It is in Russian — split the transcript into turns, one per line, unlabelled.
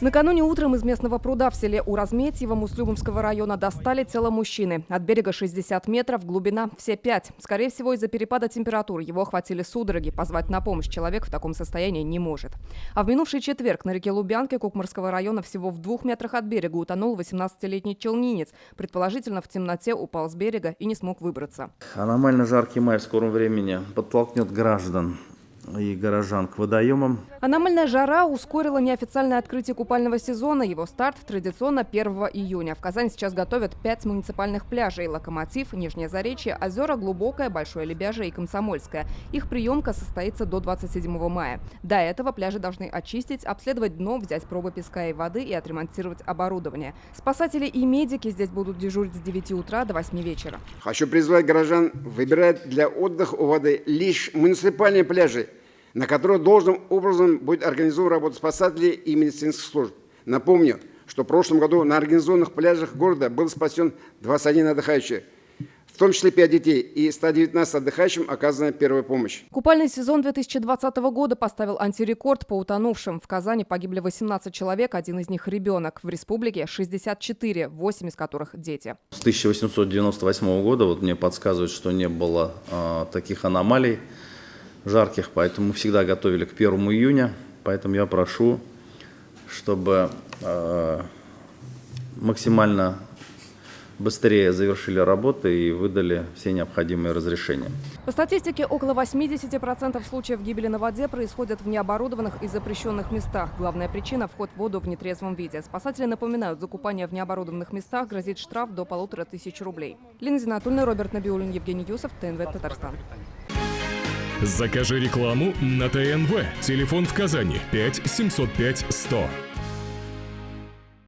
Накануне утром из местного пруда в селе Уразметьево Муслюмовского района достали тело мужчины. От берега 60 метров, глубина все 5. Скорее всего, из-за перепада температур его охватили судороги. Позвать на помощь человек в таком состоянии не может. А в минувший четверг на реке Лубянке Кукмарского района всего в 2 метрах от берега утонул 18-летний челнинец. Предположительно, в темноте упал с берега и не смог выбраться.
Аномально жаркий май в скором времени подтолкнет граждан и горожан к водоемам.
Аномальная жара ускорила неофициальное открытие купального сезона. Его старт традиционно 1 июня. В Казани сейчас готовят 5 муниципальных пляжей: Локомотив, Нижнее Заречье, Озера, Глубокое, Большое Лебяжье и Комсомольское. Их приемка состоится до 27 мая. До этого пляжи должны очистить, обследовать дно, взять пробы песка и воды и отремонтировать оборудование. Спасатели и медики здесь будут дежурить с 9 утра до 8 вечера.
Хочу призвать горожан выбирать для отдыха у воды лишь муниципальные пляжи, на которых должным образом будет организована работа спасателей и медицинских служб. Напомню, что в прошлом году на организованных пляжах города был спасен 21 отдыхающий, в том числе 5 детей, и 119 отдыхающим оказана первая помощь.
Купальный сезон 2020 года поставил антирекорд по утонувшим. В Казани погибли 18 человек, один из них ребенок. В республике 64, 8 из которых дети.
С 1898 года мне подсказывают, что не было таких аномалий жарких, поэтому мы всегда готовили к 1 июня. Поэтому я прошу, чтобы максимально быстрее завершили работы и выдали все необходимые разрешения.
По статистике, около 80% случаев гибели на воде происходят в необорудованных и запрещенных местах. Главная причина – вход в воду в нетрезвом виде. Спасатели напоминают, за купание в необорудованных местах грозит штраф до 1500 рублей. Лина Зинатульна, Роберт Набиуллин, Евгений Юсов, ТНВ, Татарстан.
Закажи рекламу на ТНВ. Телефон в Казани 5 705 100.